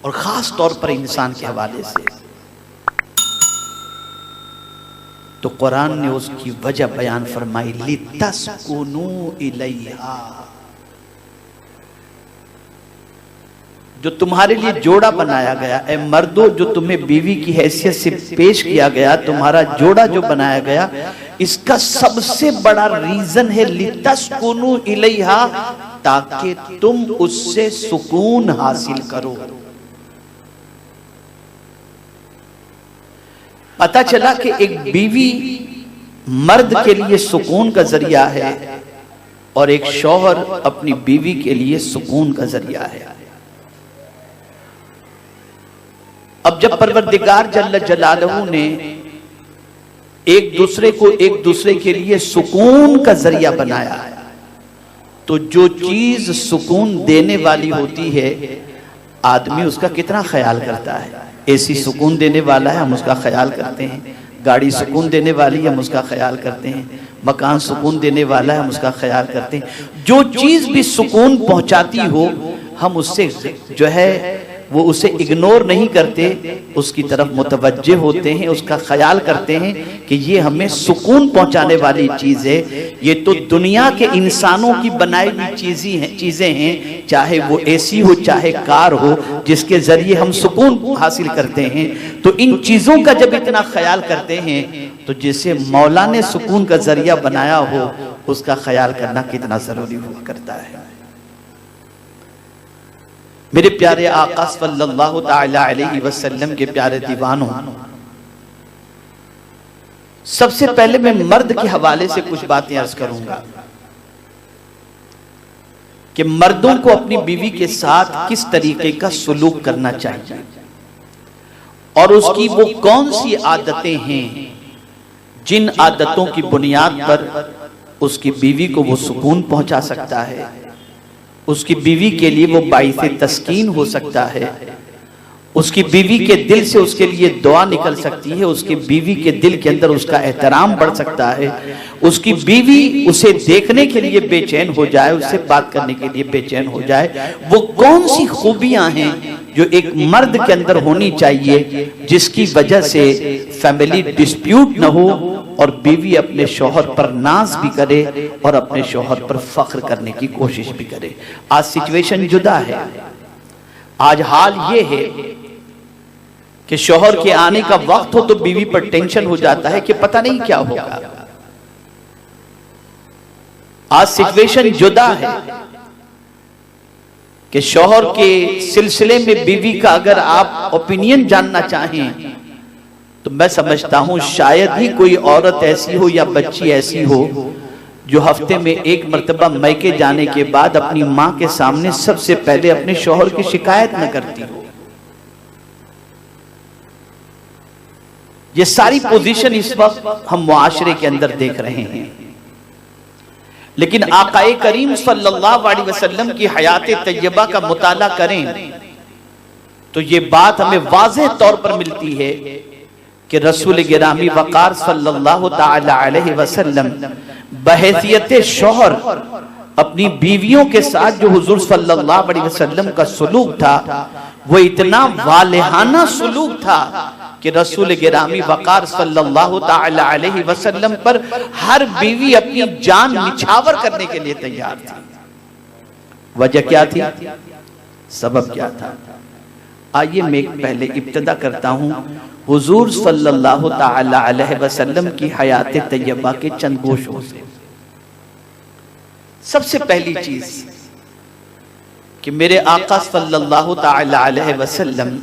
और खास तौर पर इंसान के हवाले से। तो कुरान ने उसकी वजह बयान फरमाई, लितस्कुनू इलैहा, जो तुम्हारे लिए जोड़ा बनाया गया, ए मर्दो जो तुम्हें बीवी की हैसियत से पेश किया गया, तुम्हारा जोड़ा जो बनाया गया, इसका सबसे बड़ा रीजन है लितस्कुनू इलैहा, ताकि तुम उससे सुकून हासिल करो। पता चला कि एक बीवी मर्द के लिए सुकून का जरिया है और एक शौहर अपनी बीवी के लिए सुकून का जरिया है। अब जब परवरदिगार जल्ल जलालहू ने एक दूसरे को एक दूसरे के लिए सुकून का जरिया बनाया, तो जो चीज सुकून देने वाली होती है आदमी उसका कितना ख्याल करता है। एसी सुकून देने वाला है, हम उसका ख्याल करते हैं। गाड़ी सुकून देने वाली है, हम उसका ख्याल करते हैं। मकान सुकून देने वाला है, हम उसका ख्याल करते हैं। जो चीज भी सुकून पहुंचाती हो हम उससे जो है वो उसे इग्नोर नहीं करते, उसकी तरफ मुतवज्जे होते हैं, उसका ख्याल करते हैं कि ये हमें सुकून पहुंचाने वाली चीज है। ये तो दुनिया के इंसानों की बनाई हुई चीजें हैं, चाहे वो एसी हो चाहे कार हो, जिसके जरिए हम सुकून हासिल करते हैं। तो इन चीजों का जब इतना ख्याल करते हैं तो जिसे मौला ने सुकून का जरिया बनाया हो उसका ख्याल करना कितना जरूरी हुआ करता है। मेरे प्यारे आका सल्लल्लाहु ताला अलैहि वसल्लम के प्यारे दीवानों, सबसे पहले मैं मर्द के हवाले से कुछ बातें अर्ज करूंगा कि मर्दों को अपनी बीवी के साथ किस तरीके का सुलूक करना चाहिए और उसकी वो कौन सी आदतें हैं जिन आदतों की बुनियाद पर उसकी बीवी को वो सुकून पहुंचा सकता है, उसकी बीवी के लिए वो बाइसे तस्कीन हो सकता है, उसकी बीवी के दिल से उसके लिए दुआ निकल सकती है, उसकी बीवी के दिल के अंदर उसका एहतराम बढ़ सकता है, उसकी बीवी उसे देखने के लिए बेचैन हो जाए, उससे बात करने के लिए बेचैन हो जाए। वो कौन सी खूबियां हैं जो एक मर्द के अंदर होनी चाहिए जिसकी वजह से फैमिली डिस्प्यूट न हो और बीवी अपने शौहर पर नाज भी करे और अपने शौहर पर फख्र करने की कोशिश भी करे। आज सिचुएशन जुदा है। आज हाल ये है कि शौहर के आने का वक्त हो तो बीवी पर टेंशन हो जाता है कि पता नहीं क्या होगा। आज सिचुएशन जुदा है कि शौहर के सिलसिले में बीवी का अगर आप ओपिनियन जानना चाहें तो मैं समझता हूं शायद ही कोई औरत ऐसी हो या बच्ची ऐसी हो जो हफ्ते में एक मर्तबा मैके जाने के बाद अपनी मां के सामने सबसे पहले अपने शौहर की शिकायत न करती हो। ये सारी पोजीशन इस वक्त हम मुआशरे के अंदर देख रहे हैं, लेकिन आकाए करीम सल्लल्लाहु अलैहि वसल्लम की हयात तैयबा का मुताला करें तो ये बात हमें वाज़ेह तौर पर मिलती है कि रसूल गिरामी वक़ार सल्लल्लाहु ताला अलैहि वसल्लम बहैसियत शौहर अपनी बीवियों के साथ जो हुजूर सल्लल्लाहु अलैहि वसल्लम का सलूक था वो इतना वालिहाना सलूक था कि रसूल गिरामी वक़ार सल्लल्लाहु ताला अलैहि वसल्लम पर हर बीवी अपनी जान निछावर करने के लिए तैयार थी। वजह क्या थी, सबब क्या था? आइए मैं पहले इब्तिदा करता हूं हुजूर सल्लल्लाहु ताला अलैहि वसल्लम की हयात तैयबा के चंद गोशों से। सबसे पहली चीज कि मेरे आका सल्लल्लाहु ताला अलैहि वसल्लम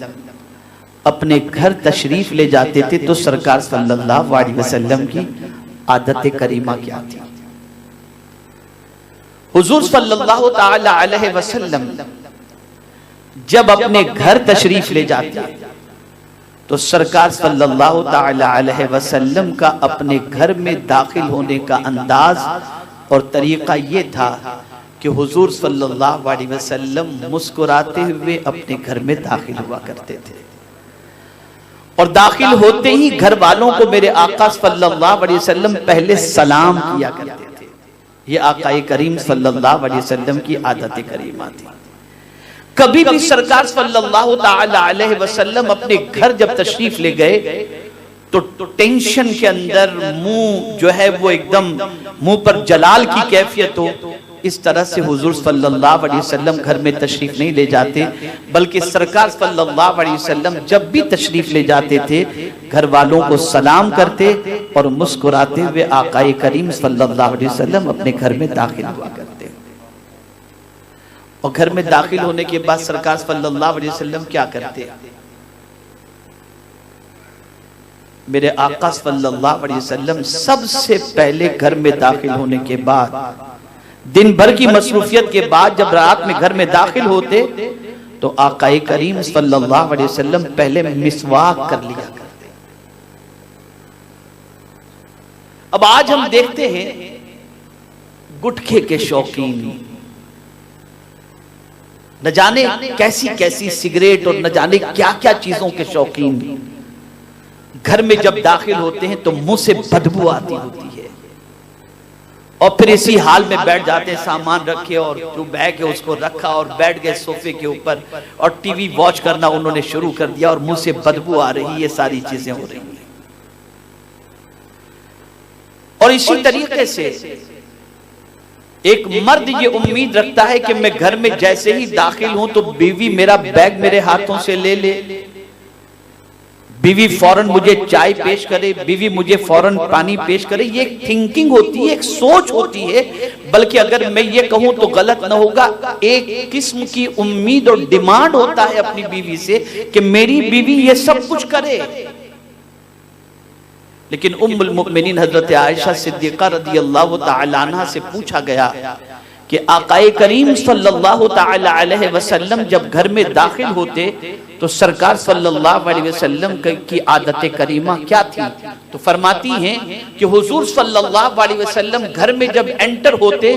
अपने घर तशरीफ ले जाते थे तो सरकार सल्लल्लाहु अलैहि वसल्लम की आदत करीमा क्या थी? हुजूर सल्लल्लाहु ताला अलैहि वसल्लम जब अपने घर तशरीफ ले जाते तो सरकार सल्लल्लाहु ताला अलैहि वसल्लम का अपने घर में दाखिल होने का अंदाज और तरीका ये था कि हुजूर सल्लल्लाहु अलैहि वसल्लम मुस्कुराते हुए अपने घर में दाखिल हुआ करते थे और दाखिल होते ही घर वालों को मेरे आका सल्लल्लाहु अलैहि वसल्लम पहले सलाम किया करते थे। ये आकाए करीम सल्लल्लाहु अलैहि वसल्लम की आदत करीमा थी। कभी भी सरकार सल्लल्लाहु ताला अलैहि वसल्लम अपने घर जब तशरीफ ले गए तो टेंशन के अंदर मुंह जो है वो एकदम मुंह पर जलाल की कैफियत हो, इस तरह से हुजूर सल्लल्लाहु अलैहि वसल्लम घर में तशरीफ नहीं ले जाते, बल्कि सरकार सल्लल्लाहु अलैहि वसल्लम जब भी तशरीफ ले जाते थे घर वालों को सलाम करते और मुस्कुराते हुए आकाए करीम सल्लल्लाहु अलैहि वसल्लम अपने घर में दाखिल हुआ करते। और घर में दाखिल होने के बाद सरकार सल्लल्लाहु अलैहि वसल्लम क्या करते? मेरे आका सल्लल्लाहु अलैहि वसल्लम सबसे पहले घर में दाखिल होने के बाद, दिन भर की मसरूफियत के बाद जब रात में घर में दाखिल होते तो आकाए करीम सल्लल्लाहु अलैहि वसल्लम पहले मिसवाक कर लिया करते। अब आज हम देखते हैं गुटखे के शौकीन, न जाने कैसी कैसी सिगरेट और न जाने क्या क्या चीजों के शौकीन घर में जब दाखिल होते हैं तो मुंह से बदबू आती होती है और फिर इसी हाल में बैठ जाते हैं, सामान रखे और जो बैग है उसको रखा और बैठ गए सोफे के ऊपर और टीवी वॉच करना उन्होंने शुरू कर दिया और मुंह से बदबू आ रही, ये सारी चीजें हो रही हैं। और इसी तरीके से एक मर्द ये उम्मीद रखता है कि मैं घर में जैसे ही दाखिल हूं तो बीवी मेरा बैग मेरे हाथों से ले ले, बीवी फौरन मुझे चाय पेश करे, बीवी मुझे फौरन पानी पेश करे। ये एक थिंकिंग होती है, एक सोच होती है, बल्कि अगर मैं ये कहूं तो गलत ना होगा, एक किस्म की उम्मीद और डिमांड होता है अपनी बीवी से कि मेरी बीवी ये सब कुछ करे। लेकिन उम्मुल मुमिनीन हजरत आयशा सिद्दीका रदियल्लाहु ताला अन्हा से पूछा गया कि आकाए करीम सल्लल्लाहु ताला अलैहि वसल्लम जब घर में दाखिल होते तो सरकार सल्लल्लाहु अलैहि वसल्लम की आदत करीमा क्या थी? तो फरमाती हैं कि हुजूर सल्लल्लाहु अलैहि वसल्लम घर में जब एंटर होते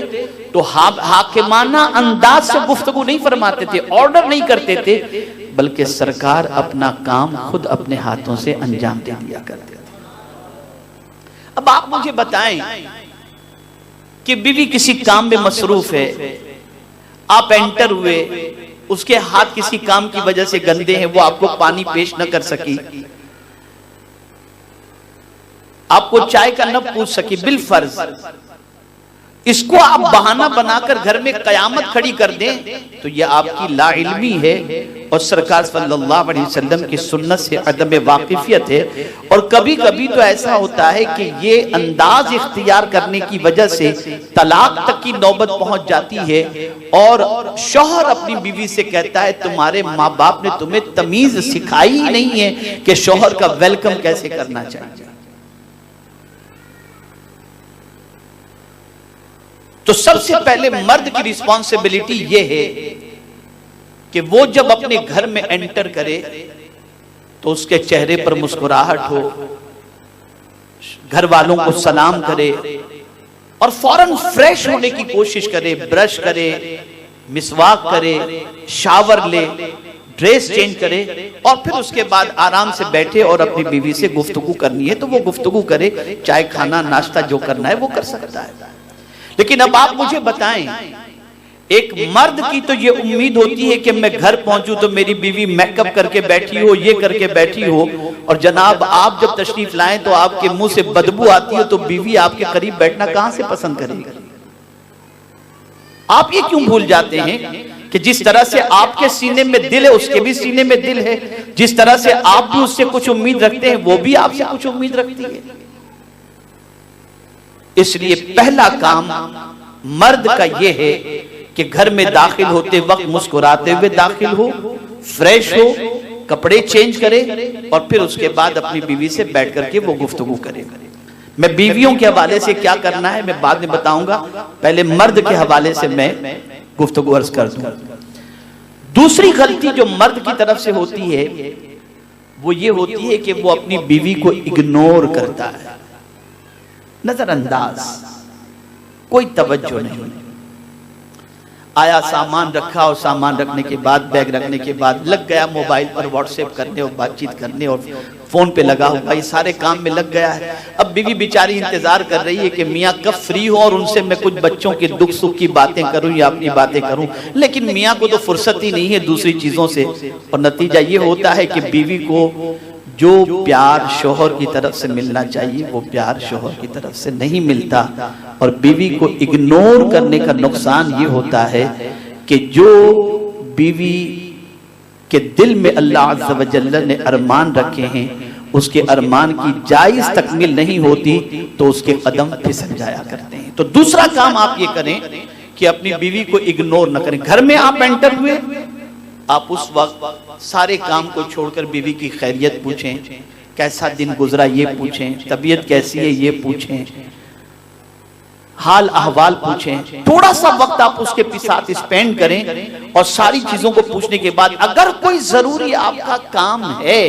तो हाकिमाना अंदाज से गुफ्तगू नहीं फरमाते थे, ऑर्डर नहीं करते थे, बल्कि सरकार अपना काम खुद अपने हाथों से अंजाम दे दिया करते थे। अब आप मुझे बताएं कि बीवी किसी काम में मसरूफ है, आप एंटर हुए, उसके हाथ किसी काम की वजह से गंदे हैं, वो आपको पानी पेश न कर सकी, आपको चाय का न पूछ सकी बिलफर्ज, इसको आप बहाना बनाकर घर में कयामत खड़ी कर दें तो यह आपकी लाइल्मी है और सरकार सल्लल्लाहु अलैहि वसल्लम की सुन्नत से अदम वाकिफियत है। और कभी कभी तो ऐसा होता है कि ये अंदाज इख्तियार करने की वजह से तलाक तक की नौबत पहुंच जाती है और शौहर अपनी बीवी से कहता है तुम्हारे माँ बाप ने तुम्हें तमीज सिखाई ही नहीं है कि शौहर का वेलकम कैसे करना चाहिए। तो सबसे पहले मर्द की रिस्पॉन्सिबिलिटी यह है कि वो जब अपने घर में एंटर करे तो उसके चेहरे पर मुस्कुराहट हो, घर वालों को सलाम करे और फौरन फ्रेश होने की कोशिश करे, ब्रश करे, मिसवाक करे, शावर ले, ड्रेस चेंज करे और फिर उसके बाद आराम से बैठे और अपनी बीवी से गुफ्तगू करनी है तो वो गुफ्तगू करे, चाय खाना नाश्ता जो करना है वो कर सकता है। लेकिन अब आप मुझे बताएं, एक मर्द की तो ये उम्मीद होती है कि मैं घर पहुंचूं तो मेरी बीवी मेकअप करके बैठी हो, ये करके बैठी हो, और जनाब आप जब तशरीफ लाएं तो आपके मुंह से बदबू आती है तो बीवी आपके करीब बैठना कहां से पसंद करेगी? आप ये क्यों भूल जाते हैं कि जिस तरह से आपके सीने में दिल है उसके भी सीने में दिल है, जिस तरह से आप भी उससे कुछ उम्मीद रखते हैं वो भी आपसे कुछ उम्मीद रखती है। इसलिए पहला काम मर्द का यह है कि घर में दाखिल होते वक्त मुस्कुराते हुए दाखिल हो, फ्रेश हो, कपड़े चेंज करे और फिर उसके बाद अपनी बीवी से बैठ करके वो गुफ्तगू करे। मैं बीवियों के हवाले से क्या करना है मैं बाद में बताऊंगा, पहले मर्द के हवाले से मैं गुफ्तगू अर्ज कर दूं। दूसरी गलती जो मर्द की तरफ से होती है वो ये होती है कि वो अपनी बीवी को इग्नोर करता है, नजरअंदाज, कोई तवज्जो नहीं। आया, सामान रखा और सामान रखने के बाद, बैग रखने के बाद लग गया मोबाइल पर व्हाट्सएप करने और बातचीत करने और फोन पे लगा हुआ, ये सारे काम में लग गया है। अब बीवी बेचारी इंतजार कर रही है कि मियाँ कब फ्री हो और उनसे मैं कुछ बच्चों के दुख सुख की बातें करूं या अपनी बातें करूं, लेकिन मियाँ को तो फुर्सत ही नहीं है दूसरी चीजों से। और नतीजा ये होता है कि बीवी को जो प्यार शोहर की तरफ से मिलना चाहिए वो प्यार शोहर की तरफ से नहीं मिलता। और बीवी को इग्नोर करने का नुकसान ये होता है कि जो बीवी के दिल में अल्लाह अज़्ज़ व जल्ल ने अरमान रखे हैं उसके अरमान की जायज तकमील नहीं होती तो उसके कदम फिसल जाया करते हैं। तो दूसरा काम आप ये करें कि अपनी बीवी को इग्नोर न करें। घर में आप एंटर हुए, आप उस वक्त सारे काम को छोड़कर बीवी की खैरियत पूछें, कैसा दिन गुजरा ये पूछें, तबीयत कैसी है ये पूछें, हाल अहवाल पूछें। थोड़ा सा वक्त आप उसके साथ स्पेंड करें और सारी चीजों को पूछने के बाद अगर कोई जरूरी आपका काम है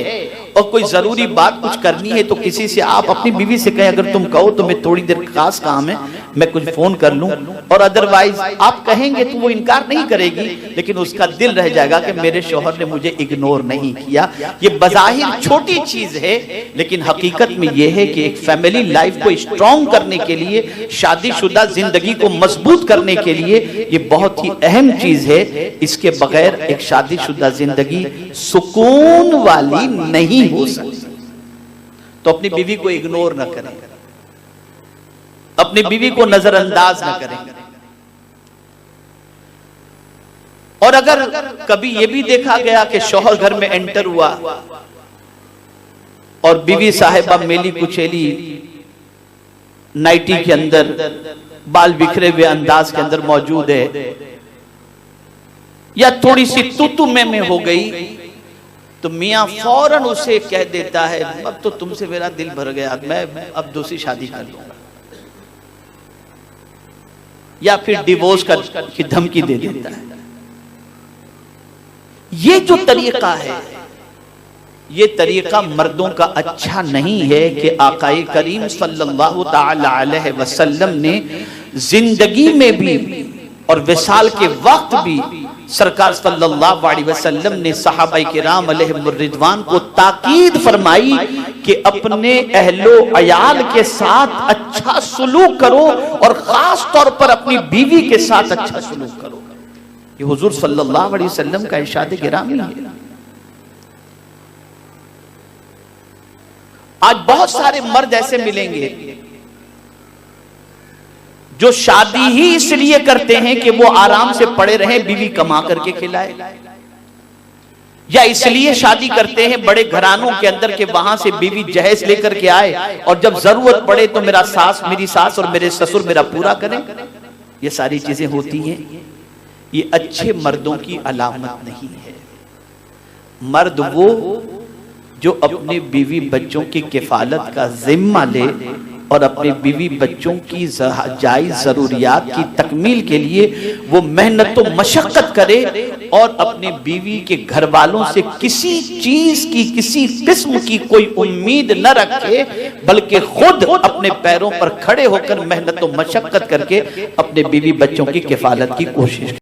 और कोई जरूरी बात कुछ करनी है तो किसी से आप अपनी बीवी से कहें, अगर तुम कहो तो मैं थोड़ी देर खास काम है मैं कुछ फोन कर लूं, और अदरवाइज आप कहेंगे तो वो इनकार नहीं करेगी, लेकिन उसका दिल रह जाएगा कि मेरे शौहर ने मुझे इग्नोर नहीं किया। ये बज़ाहिर छोटी चीज है लेकिन हकीकत में ये है कि एक फैमिली लाइफ को स्ट्रॉन्ग करने के लिए, शादीशुदा जिंदगी को मजबूत करने के लिए ये बहुत ही अहम चीज है। इसके बगैर एक शादीशुदा जिंदगी सुकून वाली नहीं हो सकती। तो अपनी बीवी को इग्नोर न करें, अपनी बीवी को नजरअंदाज न करें। और अगर कभी यह भी देखा गया कि शौहर घर में एंटर हुआ और बीवी साहिबा मेली कुचेली नाइटी के अंदर, बाल बिखरे हुए अंदाज के अंदर मौजूद है, या थोड़ी सी तू में हो गई, तो मियां फौरन उसे कह देता है, अब तो तुमसे मेरा दिल भर गया, मैं अब दूसरी शादी कर लूंगा, या फिर डिवोर्स की धमकी दे देता है। ये जो तरीका है, ये तरीका मर्दों का अच्छा नहीं है कि आकाए करीम सल्लल्लाहु ताला अलैहि वसल्लम ने जिंदगी में भी और विसाल के वक्त भी सरकार सल्लल्लाहु अलैहि वसल्लम ने सहाबाए किराम अलैहिमुर रिदवान को ताकीद फरमाई कि अपने अहलो अयाल के साथ अच्छा सुलूक करो और खास तौर पर अपनी बीवी के साथ अच्छा सुलूक करो। ये हुजूर सल्लल्लाहु अलैहि वसल्लम का इरशाद गिरामी है। आज बहुत सारे मर्द ऐसे मिलेंगे जो शादी ही इसलिए करते हैं कि वो आराम से पड़े रहें, बीवी कमा करके खिलाए, या इसलिए शादी करते हैं बड़े घरानों के अंदर के वहां से बीवी जहेज लेकर के आए और जब जरूरत पड़े तो मेरी सास और मेरे ससुर मेरा पूरा करें। ये सारी चीजें होती हैं, ये अच्छे मर्दों की अलामत नहीं है। मर्द वो जो अपने बीवी बच्चों की किफालत का जिम्मा ले और अपने बीवी बच्चों की जायज जरूरियात की तकमील के लिए वो मेहनत तो मशक्कत करे और अपने बीवी के घर वालों से किसी चीज की, किसी किस्म की कोई उम्मीद न रखे, बल्कि खुद अपने पैरों पर खड़े होकर मेहनत तो मशक्कत करके अपने बीवी बच्चों की किफालत की कोशिश